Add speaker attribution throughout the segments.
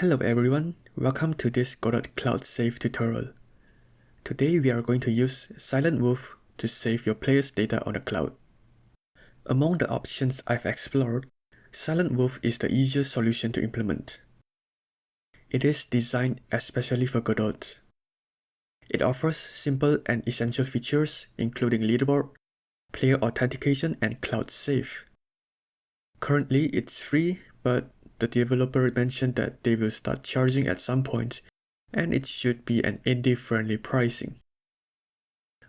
Speaker 1: Hello everyone, welcome to this Godot Cloud Save tutorial. Today we are going to use SilentWolf to save your player's data on the cloud. Among the options I've explored, SilentWolf is the easiest solution to implement. It is designed especially for Godot. It offers simple and essential features including leaderboard, player authentication, and cloud save. Currently it's free, but the developer mentioned that they will start charging at some point, and it should be an indie-friendly pricing.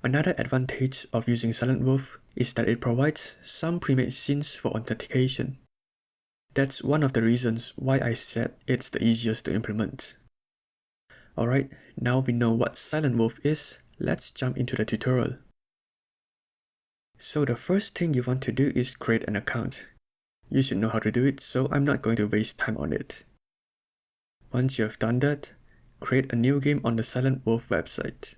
Speaker 1: Another advantage of using SilentWolf is that it provides some pre-made scenes for authentication. That's one of the reasons why I said it's the easiest to implement. Alright, now we know what SilentWolf is, let's jump into the tutorial. So the first thing you want to do is create an account. You should know how to do it, so I'm not going to waste time on it. Once you have done that, create a new game on the SilentWolf website.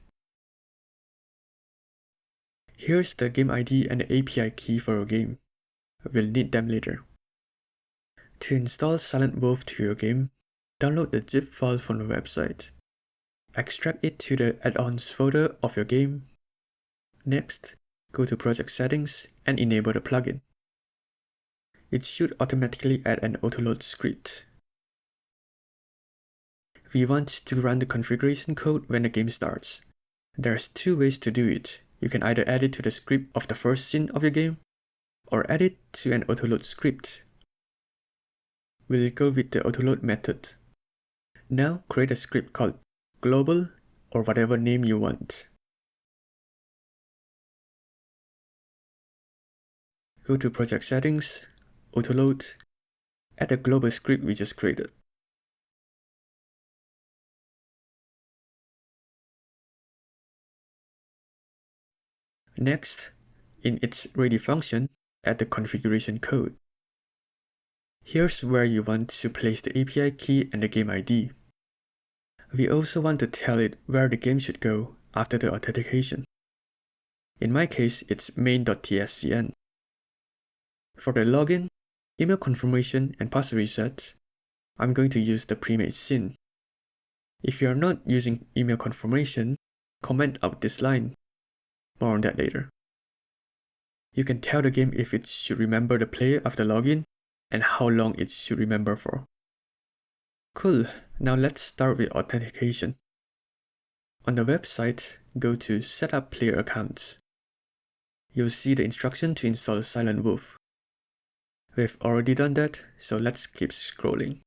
Speaker 1: Here's the game ID and the API key for your game. We'll need them later. To install SilentWolf to your game, download the zip file from the website. Extract it to the add-ons folder of your game. Next, go to Project Settings and enable the plugin. It should automatically add an autoload script. We want to run the configuration code when the game starts. There's two ways to do it. You can either add it to the script of the first scene of your game, or add it to an autoload script. We'll go with the autoload method. Now create a script called global or whatever name you want. Go to Project Settings, Autoload, add a global script we just created. Next, in its ready function, add the configuration code. Here's where you want to place the API key and the game ID. We also want to tell it where the game should go after the authentication. In my case, it's main.tscn. For the login, email confirmation, and password reset, I'm going to use the pre-made scene. If you are not using email confirmation, comment out this line. More on that later. You can tell the game if it should remember the player after login and how long it should remember for. Cool, now let's start with authentication. On the website, go to Setup Player Accounts. You'll see the instruction to install SilentWolf. We've already done that, so let's keep scrolling.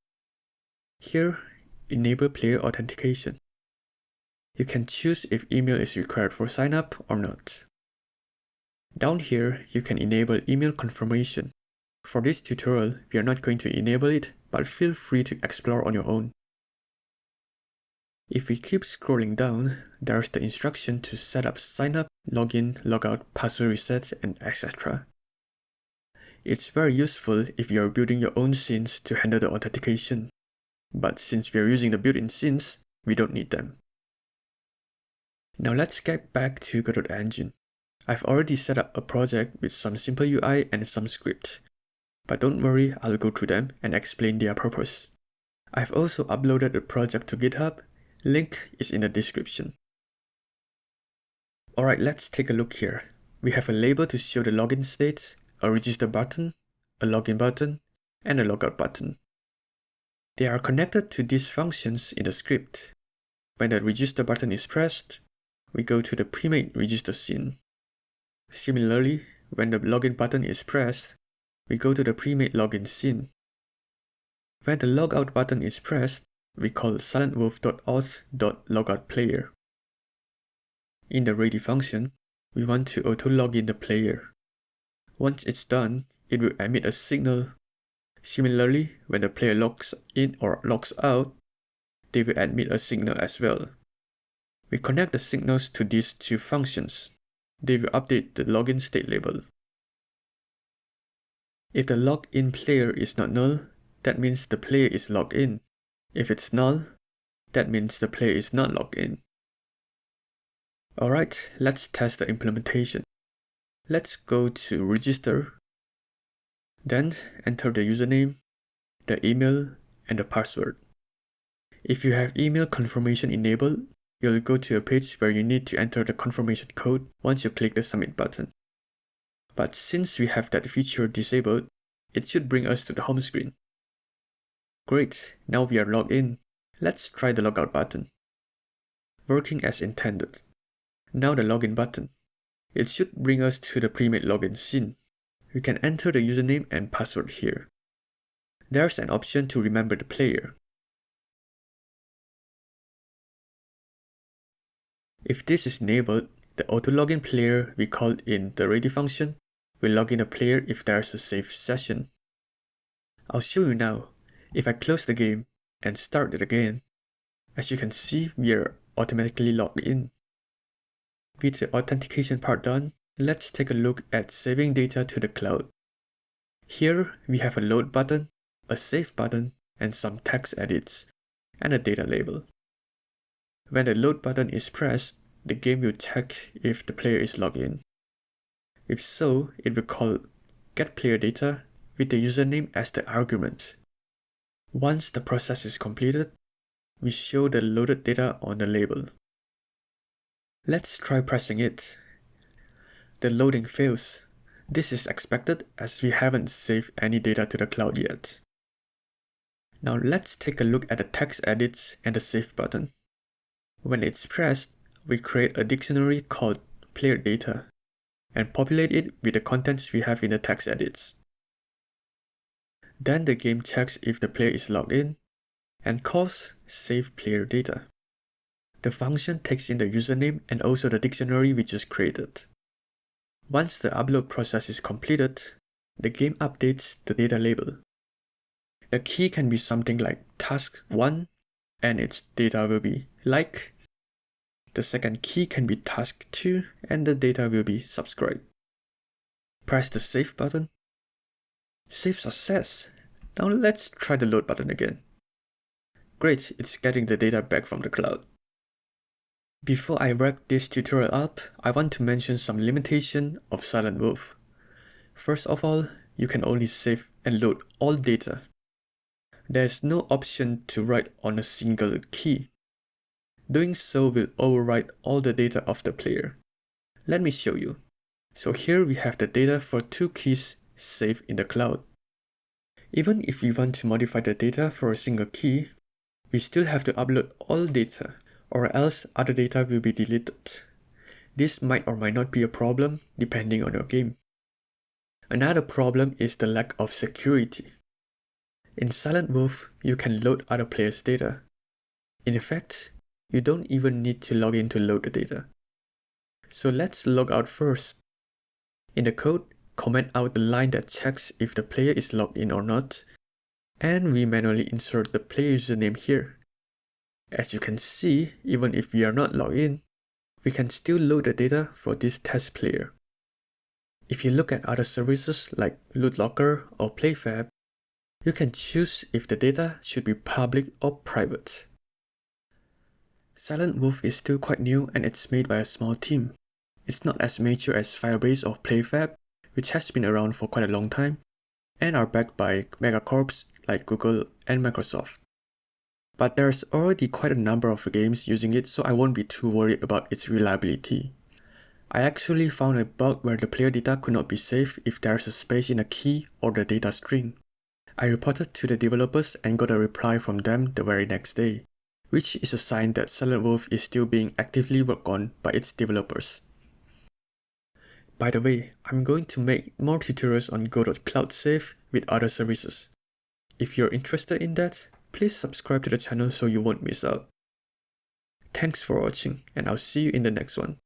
Speaker 1: Here, enable player authentication. You can choose if email is required for signup or not. Down here, you can enable email confirmation. For this tutorial, we are not going to enable it, but feel free to explore on your own. If we keep scrolling down, there's the instruction to set up signup, login, logout, password reset, and etc. It's very useful if you are building your own scenes to handle the authentication. But since we are using the built-in scenes, we don't need them. Now let's get back to Godot engine. I've already set up a project with some simple UI and some script. But don't worry, I'll go through them and explain their purpose. I've also uploaded the project to GitHub, link is in the description. Alright, let's take a look here. We have a label to show the login state, a register button, a login button, and a logout button. They are connected to these functions in the script. When the register button is pressed, we go to the pre-made register scene. Similarly, when the login button is pressed, we go to the pre-made login scene. When the logout button is pressed, we call silentwolf.auth.logoutPlayer. In the ready function, we want to auto-login the player. Once it's done, it will emit a signal. Similarly, when the player logs in or logs out, they will emit a signal as well. We connect the signals to these two functions. They will update the login state label. If the login player is not null, that means the player is logged in. If it's null, that means the player is not logged in. Alright, let's test the implementation. Let's go to register. Then enter the username, the email, and the password. If you have email confirmation enabled, you'll go to a page where you need to enter the confirmation code once you click the submit button. But since we have that feature disabled, it should bring us to the home screen. Great, now we are logged in. Let's try the logout button. Working as intended. Now the login button. It should bring us to the pre-made login scene. We can enter the username and password here. There's an option to remember the player. If this is enabled, the auto login player we called in the ready function will log in a player if there's a saved session. I'll show you now. If I close the game and start it again, as you can see, we are automatically logged in. With the authentication part done, let's take a look at saving data to the cloud. Here we have a load button, a save button, and some text edits, and a data label. When the load button is pressed, the game will check if the player is logged in. If so, it will call getPlayerData with the username as the argument. Once the process is completed, we show the loaded data on the label. Let's try pressing it. The loading fails. This is expected as we haven't saved any data to the cloud yet. Now let's take a look at the text edits and the save button. When it's pressed, we create a dictionary called player data and populate it with the contents we have in the text edits. Then the game checks if the player is logged in and calls save player data. The function takes in the username and also the dictionary we just created. Once the upload process is completed, the game updates the data label. The key can be something like task 1 and its data will be like. The second key can be task 2 and the data will be subscribe. Press the save button. Save success. Now let's try the load button again. Great, it's getting the data back from the cloud. Before I wrap this tutorial up, I want to mention some limitation of SilentWolf. First of all, you can only save and load all data. There is no option to write on a single key. Doing so will overwrite all the data of the player. Let me show you. So here we have the data for 2 keys saved in the cloud. Even if we want to modify the data for a single key, we still have to upload all data, or else other data will be deleted. This might or might not be a problem depending on your game. Another problem is the lack of security. In SilentWolf, you can load other players' data. In fact, you don't even need to log in to load the data. So let's log out first. In the code, comment out the line that checks if the player is logged in or not, and we manually insert the player username here. As you can see, even if we are not logged in, we can still load the data for this test player. If you look at other services like LootLocker or PlayFab, you can choose if the data should be public or private. SilentWolf is still quite new and it's made by a small team. It's not as mature as Firebase or PlayFab, which has been around for quite a long time, and are backed by megacorps like Google and Microsoft. But there's already quite a number of games using it, so I won't be too worried about its reliability. I actually found a bug where the player data could not be saved if there's a space in a key or the data string. I reported to the developers and got a reply from them the very next day, which is a sign that SilentWolf is still being actively worked on by its developers. By the way, I'm going to make more tutorials on Godot Cloud Save with other services. If you're interested in that, please subscribe to the channel so you won't miss out. Thanks for watching, and I'll see you in the next one.